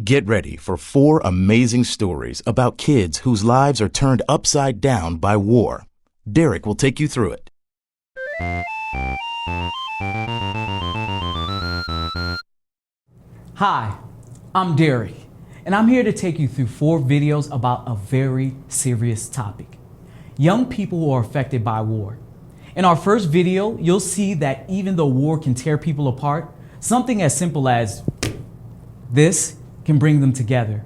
Get ready for 4 amazing stories about kids whose lives are turned upside down by war. Derek will take you through it. Hi, I'm Derek, and I'm here to take you through 4 videos about a very serious topic: young people who are affected by war. In our first video, you'll see that even though war can tear people apart, something as simple as this can bring them together.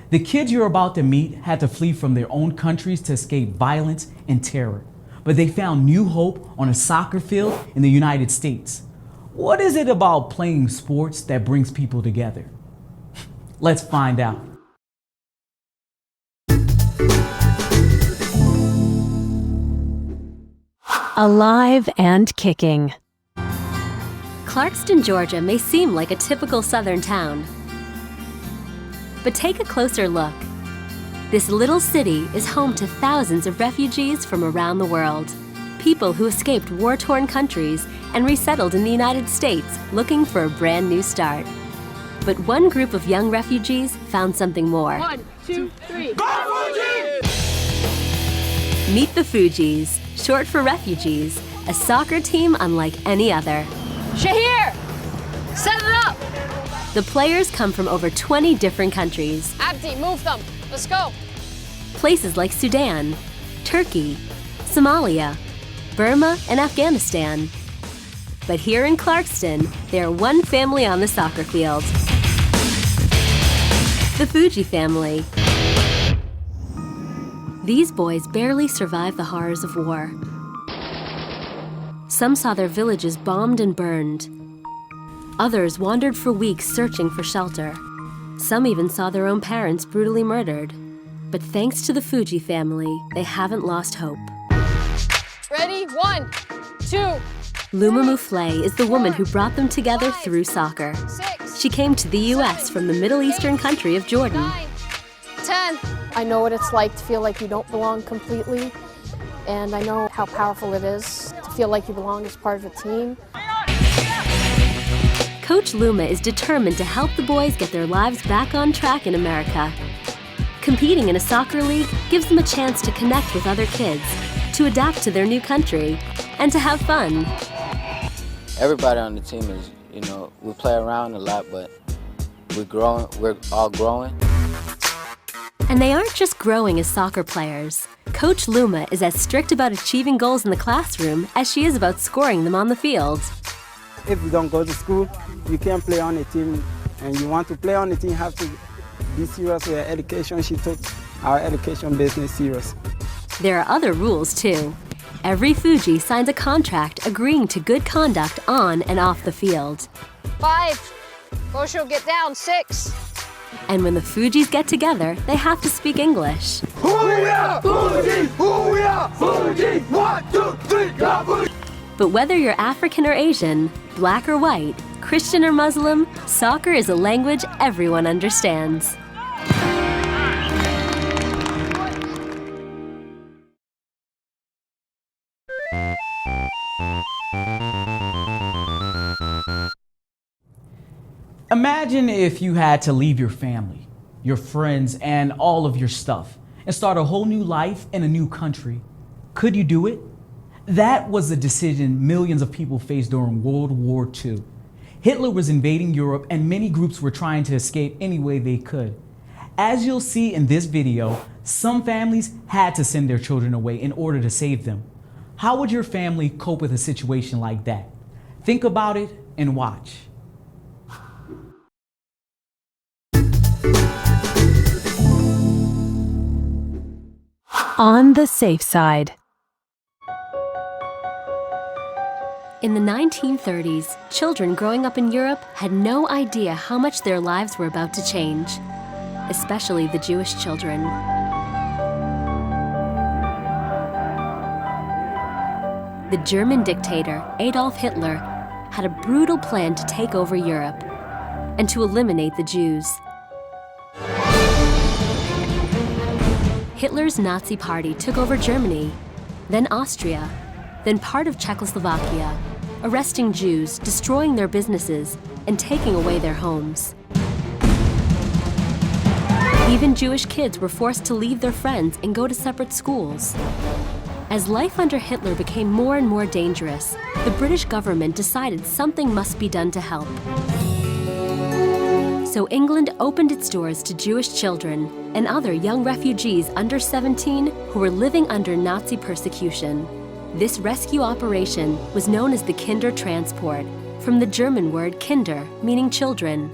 The kids you're about to meet had to flee from their own countries to escape violence and terror, but they found new hope on a soccer field in the United States. What is it about playing sports that brings people together? Let's find out. Alive and kicking. Clarkston, Georgia may seem like a typical southern town. But take a closer look. This little city is home to thousands of refugees from around the world. People who escaped war-torn countries and resettled in the United States looking for a brand new start. But one group of young refugees found something more. 1, 2, 3. Go Fugees! Meet the Fugees, short for refugees, a soccer team unlike any other. Shahir! Set it up! The players come from over 20 different countries. Abdi, move them. Let's go. Places like Sudan, Turkey, Somalia, Burma, and Afghanistan. But here in Clarkston, they are one family on the soccer field. The Fuji family. These boys barely survived the horrors of war. Some saw their villages bombed and burned. Others wandered for weeks searching for shelter. Some even saw their own parents brutally murdered. But thanks to the Fuji family, they haven't lost hope. Ready? 1, 2. Luma Mouflay is the woman who brought them together through soccer. 6. She came to the U.S. from the Middle Eastern country of Jordan. 9, 10. I know what it's like to feel like you don't belong completely, and I know how powerful it is to feel like you belong as part of a team. Coach Luma is determined to help the boys get their lives back on track in America. Competing in a soccer league gives them a chance to connect with other kids, to adapt to their new country, and to have fun. Everybody on the team is, we play around a lot, but we're all growing. And they aren't just growing as soccer players. Coach Luma is as strict about achieving goals in the classroom as she is about scoring them on the field. If you don't go to school, you can't play on a team, and you want to play on the team, you have to be serious with your education. She took our education business serious. There are other rules too. Every Fuji signs a contract agreeing to good conduct on and off the field. 5. Gosho, get down. 6. And when the Fujis get together, they have to speak English. Hoo-yah! Fuji! Hoo-yah! Fuji! 1, 2, 3, go Fuji! But whether you're African or Asian, black or white, Christian or Muslim, soccer is a language everyone understands. Imagine if you had to leave your family, your friends, and all of your stuff and start a whole new life in a new country. Could you do it? That was a decision millions of people faced during World War II. Hitler was invading Europe and many groups were trying to escape any way they could. As you'll see in this video, some families had to send their children away in order to save them. How would your family cope with a situation like that? Think about it and watch. On the safe side. In the 1930s, children growing up in Europe had no idea how much their lives were about to change, especially the Jewish children. The German dictator, Adolf Hitler, had a brutal plan to take over Europe and to eliminate the Jews. Hitler's Nazi Party took over Germany, then Austria, then part of Czechoslovakia, arresting Jews, destroying their businesses, and taking away their homes. Even Jewish kids were forced to leave their friends and go to separate schools. As life under Hitler became more and more dangerous, the British government decided something must be done to help. So England opened its doors to Jewish children and other young refugees under 17 who were living under Nazi persecution. This rescue operation was known as the Kindertransport, from the German word Kinder, meaning children.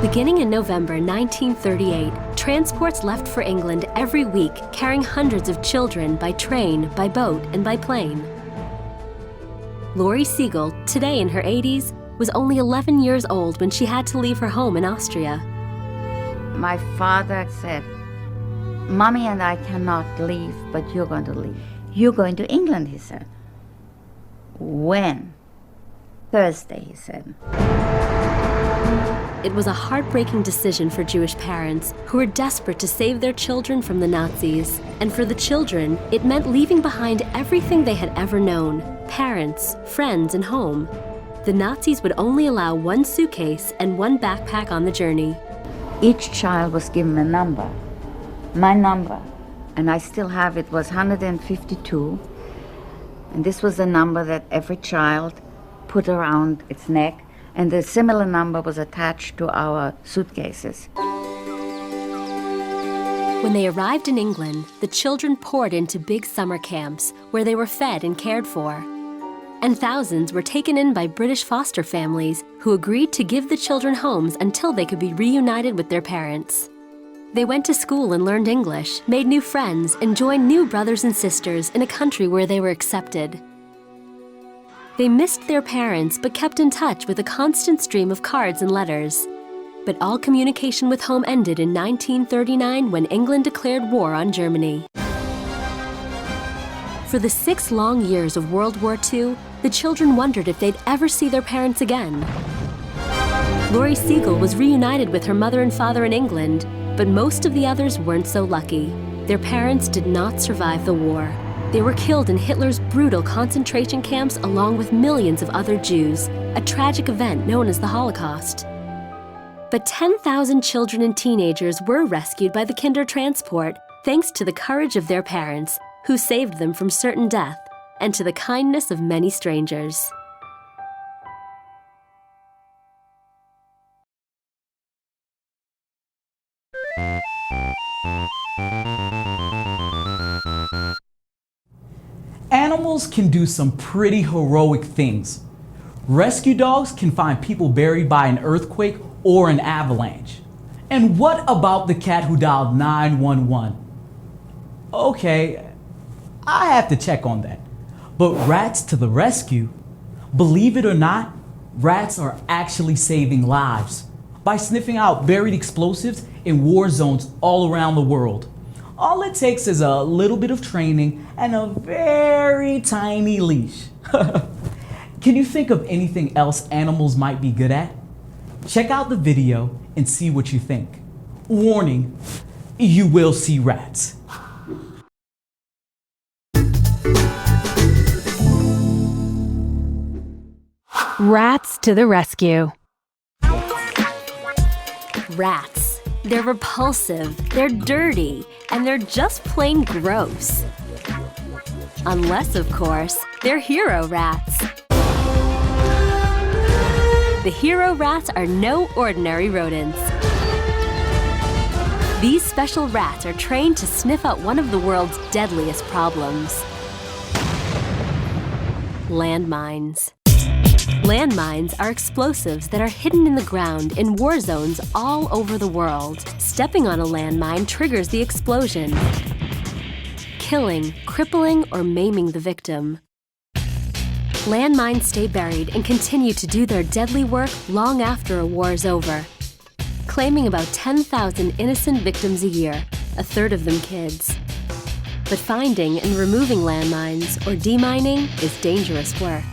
Beginning in November 1938, transports left for England every week, carrying hundreds of children by train, by boat, and by plane. Lori Siegel, today in her 80s, was only 11 years old when she had to leave her home in Austria. My father said, "Mommy and I cannot leave, but you're going to leave. You're going to England," he said. "When?" "Thursday," he said. It was a heartbreaking decision for Jewish parents who were desperate to save their children from the Nazis. And for the children, it meant leaving behind everything they had ever known: parents, friends, and home. The Nazis would only allow one suitcase and one backpack on the journey. Each child was given a number. My number, and I still have it, was 152. And this was the number that every child put around its neck, and a similar number was attached to our suitcases. When they arrived in England, the children poured into big summer camps where they were fed and cared for. And thousands were taken in by British foster families who agreed to give the children homes until they could be reunited with their parents. They went to school and learned English, made new friends, and joined new brothers and sisters in a country where they were accepted. They missed their parents but kept in touch with a constant stream of cards and letters. But all communication with home ended in 1939 when England declared war on Germany. For the 6 long years of World War II, the children wondered if they'd ever see their parents again. Lori Siegel was reunited with her mother and father in England, but most of the others weren't so lucky. Their parents did not survive the war. They were killed in Hitler's brutal concentration camps along with millions of other Jews, a tragic event known as the Holocaust. But 10,000 children and teenagers were rescued by the Kindertransport thanks to the courage of their parents, who saved them from certain death, and to the kindness of many strangers. Animals can do some pretty heroic things. Rescue dogs can find people buried by an earthquake or an avalanche. And what about the cat who dialed 911? Okay, I have to check on that. But rats to the rescue. Believe it or not, rats are actually saving lives by sniffing out buried explosives in war zones all around the world. All it takes is a little bit of training and a very tiny leash. Can you think of anything else animals might be good at? Check out the video and see what you think. Warning, you will see rats. Rats to the rescue. Rats. They're repulsive, they're dirty, and they're just plain gross. Unless, of course, they're hero rats. The hero rats are no ordinary rodents. These special rats are trained to sniff out one of the world's deadliest problems: landmines. Landmines are explosives that are hidden in the ground in war zones all over the world. Stepping on a landmine triggers the explosion, killing, crippling, or maiming the victim. Landmines stay buried and continue to do their deadly work long after a war is over, claiming about 10,000 innocent victims a year, a third of them kids. But finding and removing landmines, or demining, is dangerous work.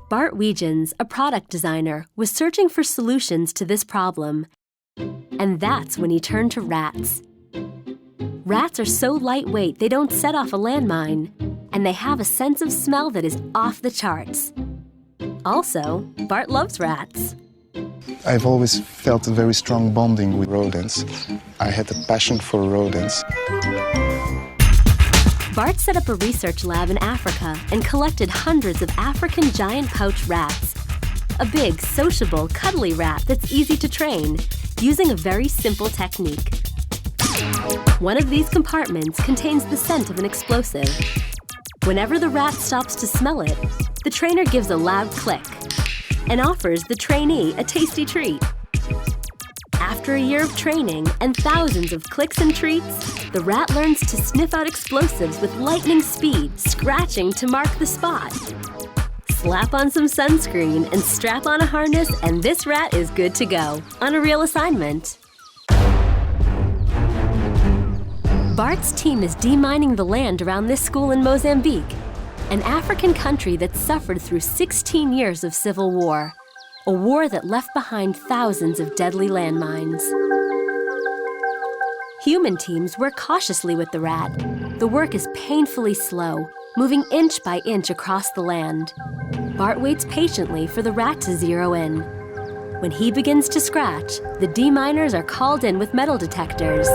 Bart Wegens, a product designer, was searching for solutions to this problem. And that's when he turned to rats. Rats are so lightweight they don't set off a landmine, and they have a sense of smell that is off the charts. Also, Bart loves rats. I've always felt a very strong bonding with rodents. I had a passion for rodents. Bart set up a research lab in Africa and collected hundreds of African giant pouch rats. A big, sociable, cuddly rat that's easy to train, using a very simple technique. One of these compartments contains the scent of an explosive. Whenever the rat stops to smell it, the trainer gives a loud click and offers the trainee a tasty treat. After a year of training and thousands of clicks and treats, the rat learns to sniff out explosives with lightning speed, scratching to mark the spot. Slap on some sunscreen and strap on a harness, and this rat is good to go on a real assignment. Bart's team is demining the land around this school in Mozambique, an African country that suffered through 16 years of civil war, a war that left behind thousands of deadly landmines. Human teams work cautiously with the rat. The work is painfully slow, moving inch by inch across the land. Bart waits patiently for the rat to zero in. When he begins to scratch, the deminers are called in with metal detectors.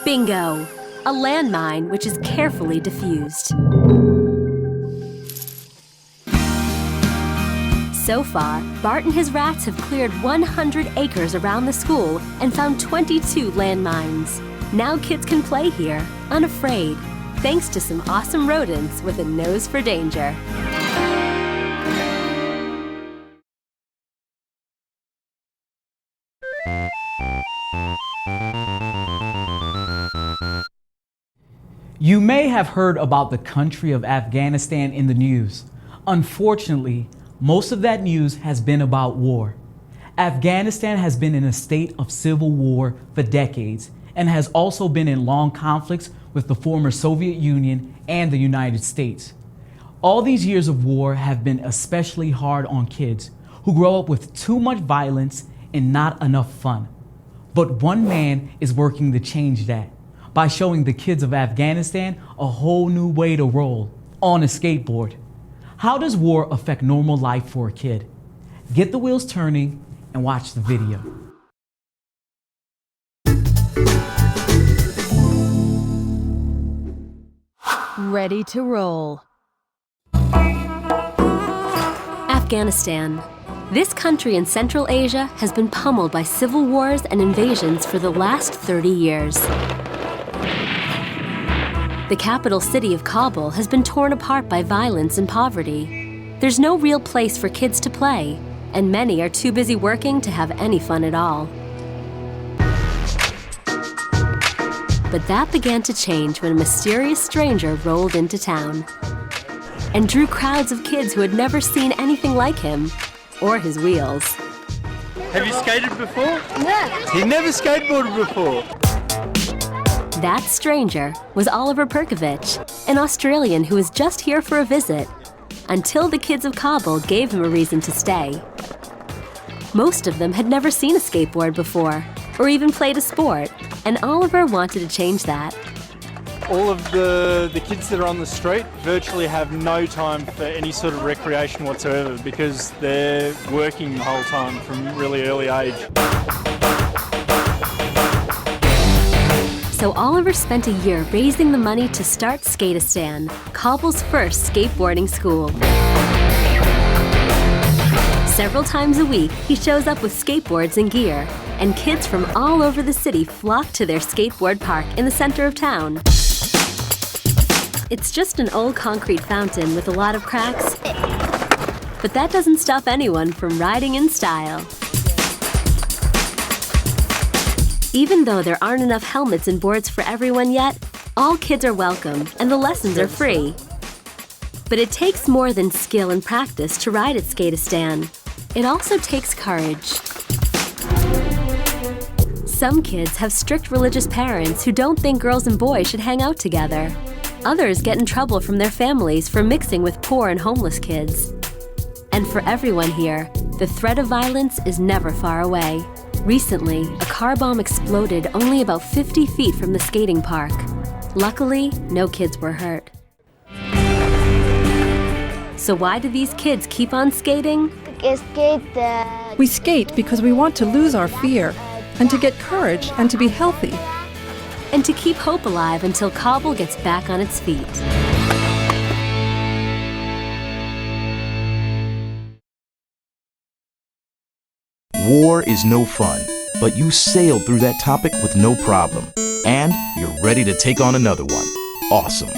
Bingo! A landmine which is carefully diffused. So far, Bart and his rats have cleared 100 acres around the school and found 22 landmines. Now kids can play here, unafraid, thanks to some awesome rodents with a nose for danger. You may have heard about the country of Afghanistan in the news. Unfortunately, most of that news has been about war. Afghanistan has been in a state of civil war for decades and has also been in long conflicts with the former Soviet Union and the United States. All these years of war have been especially hard on kids who grow up with too much violence and not enough fun. But one man is working to change that by showing the kids of Afghanistan a whole new way to roll on a skateboard. How does war affect normal life for a kid? Get the wheels turning and watch the video. Ready to roll. Afghanistan. This country in Central Asia has been pummeled by civil wars and invasions for the last 30 years. The capital city of Kabul has been torn apart by violence and poverty. There's no real place for kids to play, and many are too busy working to have any fun at all. But that began to change when a mysterious stranger rolled into town and drew crowds of kids who had never seen anything like him or his wheels. Have you skated before? No. He never skateboarded before. That stranger was Oliver Perkovich, an Australian who was just here for a visit, until the kids of Kabul gave him a reason to stay. Most of them had never seen a skateboard before, or even played a sport, and Oliver wanted to change that. All of the kids that are on the street virtually have no time for any sort of recreation whatsoever because they're working the whole time from a really early age. So Oliver spent a year raising the money to start Skatistan, Kabul's first skateboarding school. Several times a week, he shows up with skateboards and gear, and kids from all over the city flock to their skateboard park in the center of town. It's just an old concrete fountain with a lot of cracks, but that doesn't stop anyone from riding in style. Even though there aren't enough helmets and boards for everyone yet, all kids are welcome and the lessons are free. But it takes more than skill and practice to ride at Skatistan. It also takes courage. Some kids have strict religious parents who don't think girls and boys should hang out together. Others get in trouble from their families for mixing with poor and homeless kids. And for everyone here, the threat of violence is never far away. Recently, a car bomb exploded only about 50 feet from the skating park. Luckily, no kids were hurt. So why do these kids keep on skating? skate. We skate because we want to lose our fear and to get courage and to be healthy. And to keep hope alive until Kabul gets back on its feet. War is no fun, but you sailed through that topic with no problem. And you're ready to take on another one. Awesome.